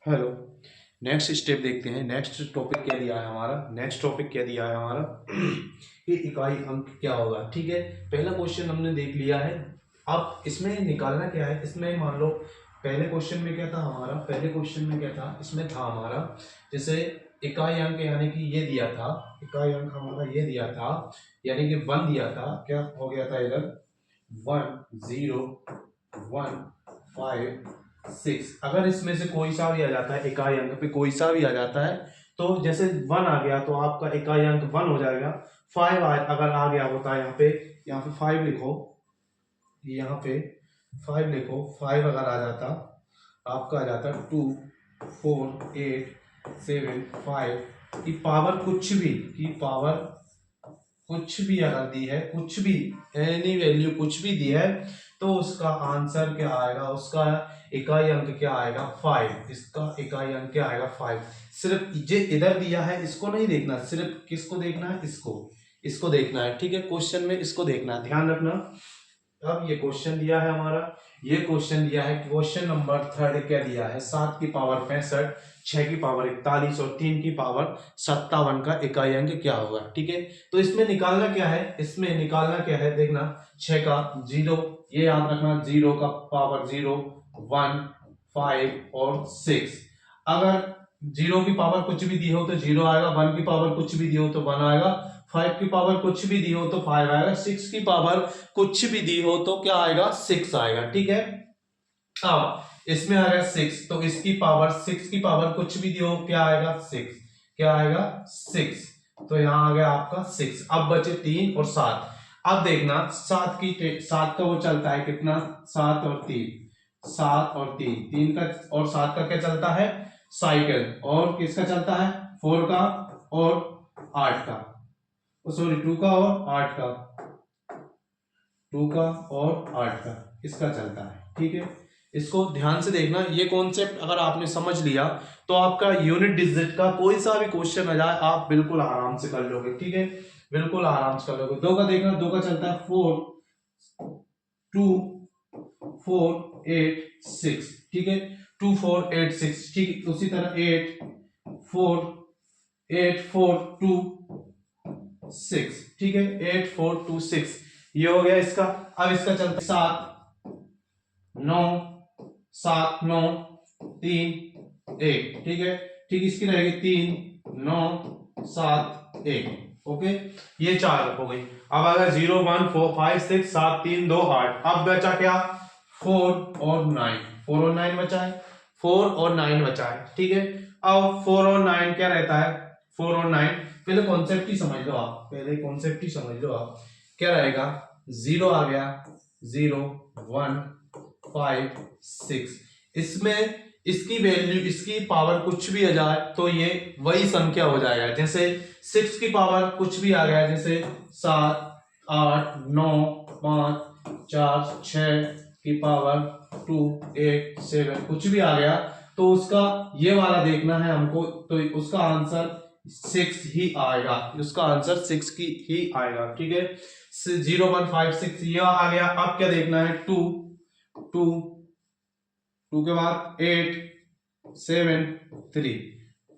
Hello. Next step देखते हैं। Next topic क्या दिया है हमारा। नेक्स्ट टॉपिक क्या दिया है हमारा कि इकाई अंक क्या होगा। ठीक है, पहला क्वेश्चन हमने देख लिया है। अब इसमें निकालना क्या है। इसमें मान लो पहले क्वेश्चन में क्या था हमारा, पहले क्वेश्चन में क्या था, इसमें था हमारा जैसे इकाई अंक यानी कि ये दिया था, इकाई अंक हमारा ये दिया था यानी कि 1 दिया था। क्या हो गया था इधर 1 0 1 5 6। अगर इसमें से कोई सा भी आ जाता है, इकाई अंक पे कोई सा भी आ जाता है, तो जैसे 1 आ गया तो आपका इकाई अंक 1 हो जाएगा। 5 अगर आ गया होता है यहाँ पे 5 लिखो, यहाँ पे 5 लिखो, 5 अगर आ जाता आपका आ जाता 2 4 8 7 5 की पावर कुछ भी अगर दी है, कुछ भी एनी वैल्यू कुछ भी दी है, तो उसका आंसर क्या आएगा, उसका इकाई अंक क्या आएगा 5। इसका इकाई अंक क्या आएगा 5। सिर्फ ये इधर दिया है इसको नहीं देखना, सिर्फ किसको देखना है, इसको देखना है। ठीक है, क्वेश्चन में इसको देखना है, ध्यान रखना। अब ये क्वेश्चन दिया है हमारा, ये क्वेश्चन दिया है, क्वेश्चन नंबर 3 क्या दिया है, 7 की पावर 65, 6 की पावर 41 और 3 की पावर 57 का इकाई अंक क्या होगा। ठीक है, तो इसमें निकालना क्या है, इसमें निकालना क्या है देखना। 6 का 0, ये याद रखना, 0 का पावर 0 1 5 और 6। अगर 0 की पावर कुछ भी दी हो तो 0 आएगा, 1 की पावर कुछ भी दी हो तो 1 आएगा, 5 की पावर कुछ भी दी हो तो 5 आएगा, 6 की पावर कुछ भी दी हो तो क्या आएगा 6 आएगा। ठीक है, अब इसमें आ गया 6, तो इसकी पावर 6 की पावर कुछ भी दी हो क्या आएगा 6, क्या आएगा 6। तो यहां आ गया आपका 6। अब बचे 3 और 7। अब देखना 7 का वो चलता है कितना, 7 और 3, 7 और 3, 3 का और 7 का क्या चलता है साइकिल, और किसका चलता है 4 का और 8 का, सॉरी 2 का और 8 का, 2 का और 8 का इसका चलता है। ठीक है, इसको ध्यान से देखना। ये कॉन्सेप्ट अगर आपने समझ लिया तो आपका यूनिट डिजिट का कोई सा भी क्वेश्चन आ जाए आप बिल्कुल आराम से कर लोगे। ठीक है, बिल्कुल आराम से कर लोगे। 2 का देखना, 2 का चलता है 4 2 4 8 6। ठीक है, 2 4 8 6। ठीक, उसी तरह 8 4 8 4 2 6। ठीक है, 8 4 2 6 ये हो गया इसका। अब इसका चलता है 7 9 7 9 3 1। ठीक है, ठीक, इसकी रहेगी 3 9 7 1। ओके, ये 4 हो गई। अब अगर 0 1 4 5 6 7 3 2 8, अब बचा क्या 4 और 9, 4 और 9 बचा है, 4 और 9 बचा है। ठीक है, अब 4 और 9 क्या रहता है, 4 और 9 पहले कॉन्सेप्ट ही समझ लो आप, पहले कॉन्सेप्ट ही समझ लो आप। क्या रहेगा 0 आ गया, 0 1 5 6। इसमें इसकी वैल्यू, इसकी पावर कुछ भी आ जाए तो ये वही संख्या हो जाएगा। जैसे 6 की पावर कुछ भी आ गया, जैसे 7 8 9 5 4 6 की पावर 2 8 7 कुछ भी आ गया, तो उसका ये वाला देखना है हमको, तो उसका आंसर 6 ही आएगा, उसका आंसर 6 की ही आएगा। ठीक है, 0 1 5 6 ये आ गया। अब क्या देखना है 2 2 2 के बाद 8 7 3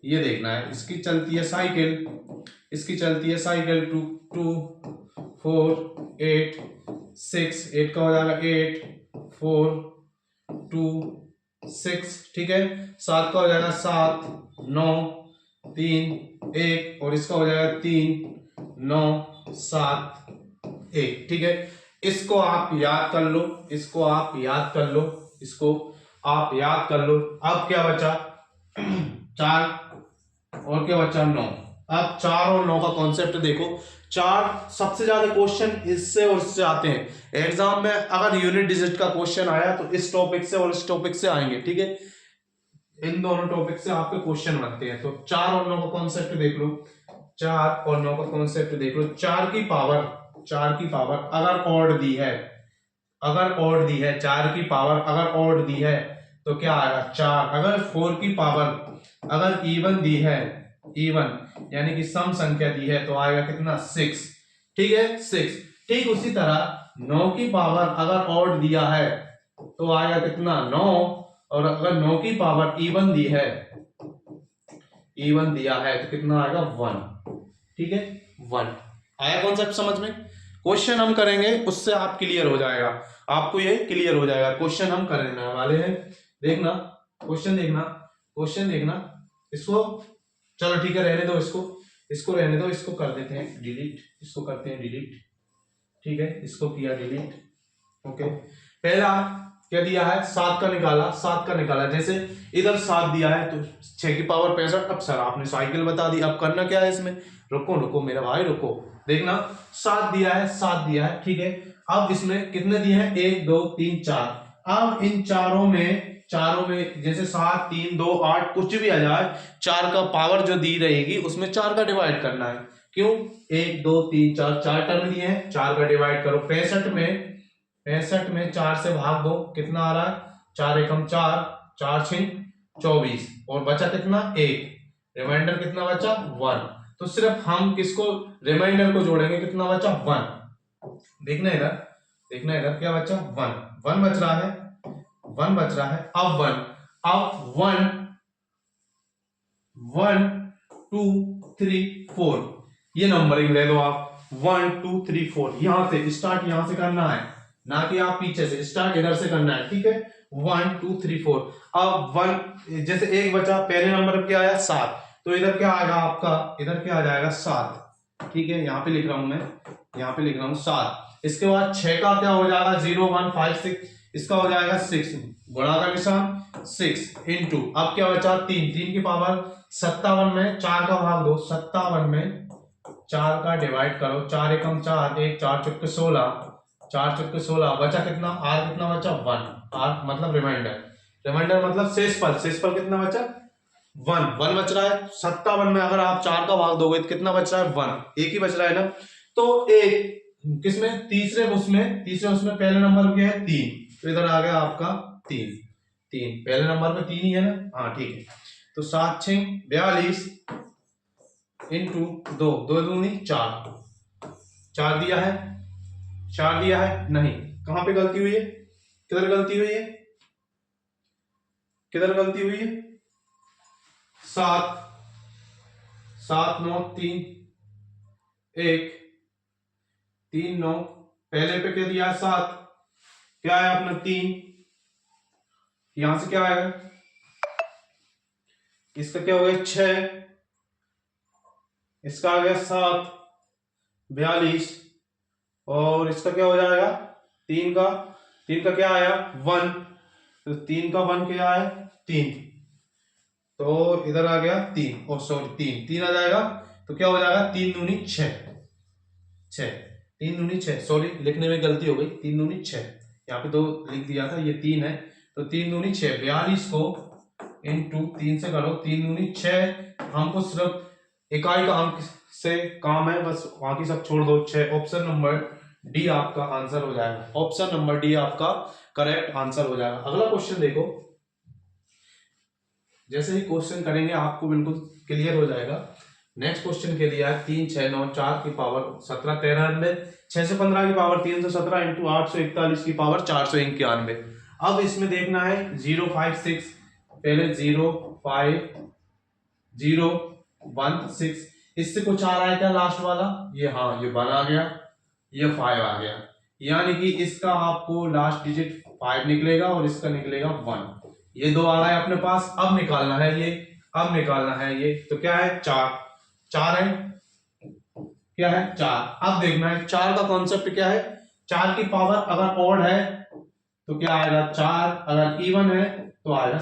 ये देखना है। इसकी चलती है साइकिल, इसकी चलती है साइकिल 2 2 4 8 6, 8 का हो जाएगा 8 4 2 6। ठीक है, 7 का हो जाएगा 7 9 3 1 और इसका हो जाएगा 3 9 7 1। ठीक है, इसको आप याद कर लो, इसको आप याद कर लो, इसको आप याद कर लो। अब क्या बचा 4 और क्या बचा 9। अब 4 और 9 का कॉन्सेप्ट देखो। 4 सबसे ज्यादा क्वेश्चन इससे और इससे आते हैं एग्जाम में। अगर यूनिट डिजिट का क्वेश्चन आया तो इस टॉपिक से और इस टॉपिक से आएंगे। ठीक है, इन दोनों टॉपिक से आपके क्वेश्चन बनते हैं। तो 4 और 9 का कॉन्सेप्ट देख लो, 4 और 9 का कॉन्सेप्ट देख लो। 4 की पावर अगर ऑड दी है, अगर ऑड दी है 4 की पावर अगर ऑड दी है तो क्या आएगा 4। अगर 4 की पावर अगर इवन दी है, इवन यानी कि सम संख्या दी है, तो आएगा कितना 6। ठीक है 6। ठीक उसी तरह 9 की पावर अगर ऑड दिया है तो आएगा कितना 9, और अगर 9 की पावर इवन दी है, इवन दिया है तो कितना आएगा 1। ठीक है 1 आया कॉन्सेप्ट समझ में। क्वेश्चन हम करेंगे उससे आप क्लियर हो जाएगा, आपको ये क्लियर हो जाएगा। क्वेश्चन हम करने वाले हैं, देखना क्वेश्चन, देखना क्वेश्चन, देखना इसको। चलो ठीक है रहने दो इसको रहने दो, इसको कर देते हैं डिलीट, इसको करते हैं डिलीट। ठीक है इसको किया डिलीट। ओके पहला क्या दिया है 7 का निकाला, 7 का निकाला, जैसे इधर 7 दिया है तो 6 की पावर 65। अब सर आपने साइकिल बता दी, अब करना क्या है इसमें, रुको मेरा भाई रुको, देखना 7 दिया है, 7 दिया है ठीक है। अब इसमें कितने दिए हैं 1 2 3 4। अब इन चारों में जैसे 7 3 2 8 कुछ भी आ जाए, 4 का पावर जो दी रहेगी उसमें 4 का डिवाइड करना है। क्यों 1 2 3 4 4 टर्म दिए हैं, 4 का डिवाइड करो। 65 में 4 से भाग दो, कितना आ रहा है 4 एकम 4, 4 6 24 और बचा कितना 1, रिमाइंडर कितना बचा 1। तो सिर्फ हम किसको रिमाइंडर को जोड़ेंगे, कितना बचा 1। देखना इधर क्या बचा 1 बच रहा है, 1 बच रहा है। अब 1 2 3 4 ये नंबरिंग ले दो आप, 1 2 3 4 यहां से स्टार्ट, यहां से करना है ना कि आप पीछे से स्टार्ट इधर से करना है। ठीक है 1 2 3 4। अब 1 जैसे 1 बचा, पहले नंबर पे क्या आया 7, तो इधर क्या आएगा आपका, इधर क्या आ जाएगा 7। ठीक है यहाँ पे लिख रहा हूं मैं, यहाँ पे लिख रहा हूं 7। इसके बाद 6 का क्या हो जाएगा 0 1 5 6, इसका हो जाएगा 6, बड़ा का निशान 6 इंटू, अब क्या बचा 3, 3 की पावर 57 में 4 का भाग दो, 57 में 4 का डिवाइड करो, 4 एकम 4 1 4 चुक्के 16, 4 चुक्के 16 बचा कितना आर, कितना बचा 1, आर मतलब रिमाइंडर मतलब शेषफल कितना बचा 1 बच रहा है। 57 में अगर आप 4 का भाग दोगे तो कितना बच रहा है 1, एक ही बच रहा है ना। तो एक किसमें तीसरे उसमें पहले नंबर क्या है 3, तो इधर आ गया आपका 3, पहले नंबर पे 3 ही है ना, हाँ ठीक है। तो 7 6 42 इंटू 2 2 दूनी 4, 4 दिया है नहीं, कहां पे गलती हुई है, किधर गलती हुई है 7 7 9 3 1 3 9, पहले पे क्या दिया 7, क्या है अपना 3, यहां से क्या आएगा, इसका क्या हो गया 6, इसका आ गया 7 42 और इसका क्या हो जाएगा 3 का क्या आया 1, तो 3 का 1 क्या है 3, तो इधर आ गया 3 और सॉरी 3 आ जाएगा, तो क्या हो जाएगा 3 दूनी 6, 3 दूनी 6, सॉरी लिखने में गलती हो गई, 3 दूनी 6, यहाँ पे 2 लिख दिया था, ये 3 है, तो 3 दूनी 6, 42 को इंटू 3 से करो, 3 दूनी 6, हमको सिर्फ इकाई का अंक से काम है, बस बाकी सब छोड़ दो 6। ऑप्शन नंबर डी आपका आंसर हो जाएगा, ऑप्शन नंबर डी आपका करेक्ट आंसर हो जाएगा। अगला क्वेश्चन देखो, जैसे ही क्वेश्चन करेंगे आपको बिल्कुल क्लियर हो जाएगा। नेक्स्ट क्वेश्चन के लिए 3 6 9 4 की पावर 17 93, 6 से 15 की पावर 317 इंटू 841 की पावर 491। अब इसमें देखना है 0 5 6, पहले 0 5 0 1 6, इससे कुछ आ रहा है क्या लास्ट वाला, ये हाँ ये 1 आ गया, ये 5 आ गया, यानी कि इसका आपको लास्ट डिजिट 5 निकलेगा और इसका निकलेगा 1, ये 2 आ रहा है अपने पास। अब निकालना है ये, तो क्या है 4 है, क्या है 4। अब देखना है 4 का कॉन्सेप्ट क्या है, 4 की पावर अगर ऑड है तो क्या आएगा 4, अगर इवन है तो आएगा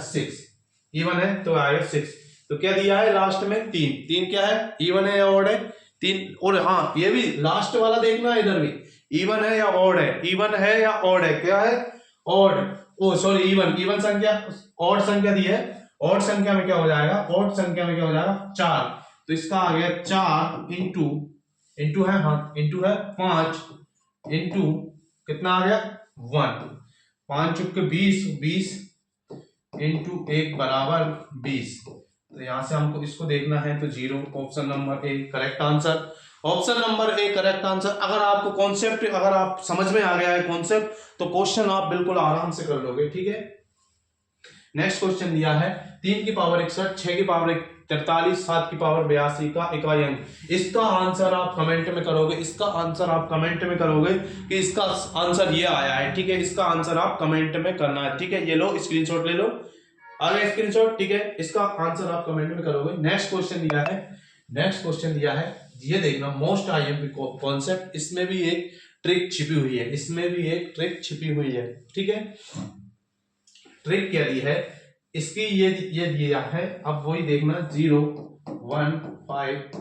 6, तो क्या दिया है लास्ट में 3 क्या है इवन है या ऑड है 3, और हाँ ये भी लास्ट वाला देखना है, इधर भी इवन है या ऑड है, क्या है ऑड, ओ सॉरी इवन संख्या, ऑड संख्या दी है, ऑड संख्या में क्या हो जाएगा 4, तो इसका आ गया 4 इंटू है 5 इंटू कितना आ गया 1, 5 चुके 20 इंटू 1 बराबर 20, तो यहां से हमको इसको देखना है, तो 0, option number A correct answer, अगर आपको कॉन्सेप्ट अगर आप समझ में आ गया है कॉन्सेप्ट, तो क्वेश्चन आप बिल्कुल आराम से कर लोगे। ठीक है नेक्स्ट क्वेश्चन दिया है 3 की पावर 61, 6 की पावर 43, 7 की पावर 82 का इकाई अंक। इसका आंसर आप कमेंट में करोगे, इसका आंसर आप कमेंट में करोगे कि इसका आंसर ये आया है, ठीक है। इसका आंसर आप कमेंट में करना है, ठीक है। ये लो स्क्रीनशॉट ले लो, आ गया स्क्रीनशॉट, ठीक है। इसका आंसर आप कमेंट में करोगे। नेक्स्ट क्वेश्चन दिया है, नेक्स्ट क्वेश्चन दिया है, ये देखना मोस्ट आईएमपी कॉन्सेप्ट, इसमें भी एक ट्रिक छिपी हुई है, इसमें भी एक ट्रिक छिपी हुई है, ठीक है। ट्रिक क्या दी है इसकी, ये दिया है, अब वही देखना 0 1 5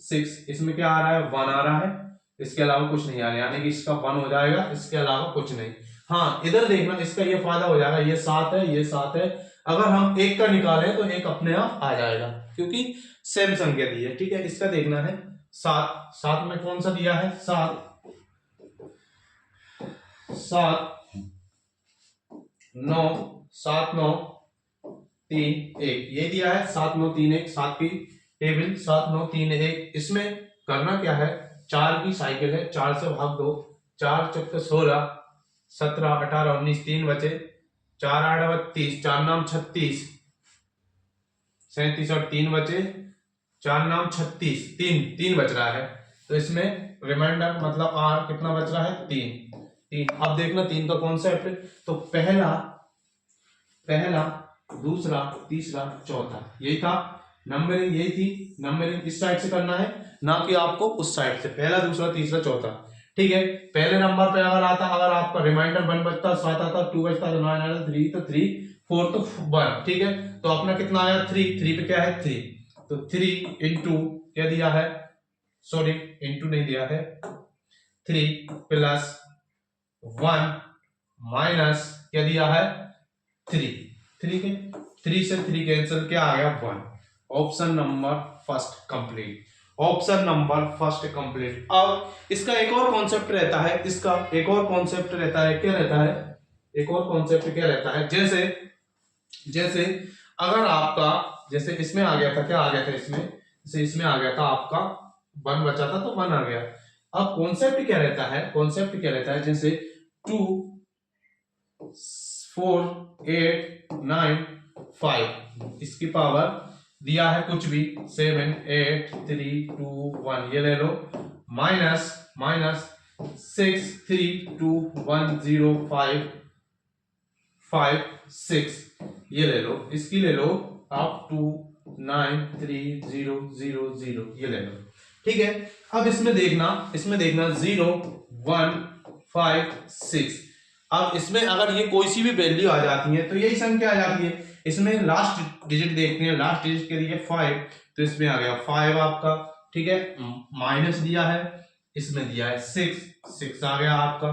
6, इसमें क्या आ रहा है 1 आ रहा है, इसके अलावा कुछ नहीं आ रहा, यानी कि इसका 1 हो जाएगा, इसके अलावा कुछ नहीं। हाँ इधर देखना, इसका ये फायदा हो जाएगा, ये 7 है, ये 7 है, अगर हम एक का निकालें तो एक अपने आप आ जाएगा क्योंकि सेम संख्या दी है, ठीक है। इसका देखना है 7, 7 में कौन सा दिया है 7 7 9 7 9 3 1, ये दिया है 7 9 3 1, 7 की टेबल 7 9 3 1। इसमें करना क्या है, 4 की साइकिल है, 4 से भाग दो, 4 चौके 16 17 18 19, 3 बचे, 4 8 32, 4 नाम 36 37 और 3 बचे, 4 नाम 36, 3 बच रहा है, तो इसमें रिमाइंडर मतलब आर कितना बच रहा है 3। अब देखना 3 का कॉन्सेप्ट, तो पहला दूसरा तीसरा चौथा, यही था नंबरिंग, यही थी नंबरिंग। इस साइड से करना है ना कि आपको उस साइड से, पहला दूसरा तीसरा चौथा, ठीक है। पहले नंबर पे अगर आपका रिमाइंडर 1 बचता, 7 आता, 2 बचता तो 9 आता, 3 तो 3, 4 तो 1, ठीक है। तो अपना कितना आया 3 पे क्या है 3, तो 3 इंटू क्या दिया है, सॉरी इंटू नहीं दिया है, 3 प्लस 1 माइनस क्या दिया है 3 के 3 से 3 कैंसिल, क्या आ गया 1। Option number first complete, option number first complete. अब इसका एक और कॉन्सेप्ट रहता है, इसका एक और कॉन्सेप्ट रहता है, क्या रहता है, एक और कॉन्सेप्ट क्या रहता है, जैसे अगर आपका, जैसे इसमें आ गया था, क्या आ गया था इसमें, जैसे इसमें आ गया था आपका 1 बचा था तो 1 आ गया। अब कॉन्सेप्ट क्या रहता है, कॉन्सेप्ट क्या रहता है, जैसे 2 4 8 9 5, इसकी पावर दिया है कुछ भी 7 8 3 2 1, ये ले लो, माइनस 6 3 2 1 0 5 5 6, ये ले लो, इसकी ले लो आप 2 9 3 0 0 0, ये ले लो, ठीक है। अब इसमें देखना 0 1 5 6, अब इसमें अगर ये कोई सी भी वैल्यू आ जाती है तो यही संख्या आ जाती है। इसमें लास्ट डिजिट देखते हैं, लास्ट डिजिट के लिए 5, तो इसमें आ गया 5 आपका, ठीक है। माइनस दिया है, इसमें दिया है 6 आ गया आपका।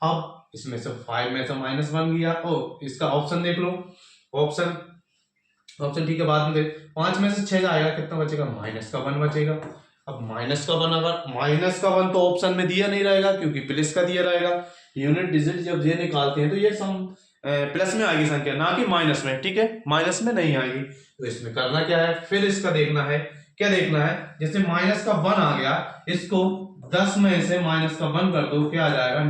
अब इसमें से 5 में से -1 गया, ओ इसका ऑप्शन देख लो, ऑप्शन ठीक है, बाद में देख, 5 में से 6 आएगा, कितना बचेगा -1 बचेगा। अब -1 तो ऑप्शन में दिया नहीं रहेगा क्योंकि प्लस का दिया रहेगा। यूनिट डिजिट जब ये निकालते हैं तो ये सम प्लस में आएगी संख्या, ना कि माइनस में, ठीक है, माइनस में नहीं आएगी। तो इसमें करना क्या है, फिर इसका देखना है, क्या देखना है, जैसे -1 आ गया, इसको 10 में से -1 कर दो, क्या आ जाएगा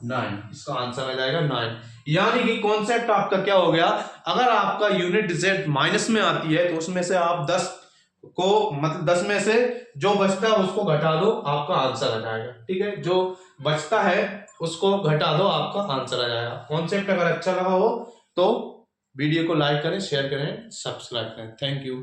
9, इसका आंसर आ जाएगा 9। यानी कि कॉन्सेप्ट आपका क्या हो गया, अगर आपका यूनिट डिजिट माइनस में आती है तो उसमें से आप 10 को, मतलब 10 में से जो बचता है उसको घटा दो, आपका आंसर आ जाएगा, ठीक है। जो बचता है उसको घटा दो, आपका आंसर आ जाएगा। कॉन्सेप्ट अगर अच्छा लगा हो तो वीडियो को लाइक करें, शेयर करें, सब्सक्राइब करें। Thank you.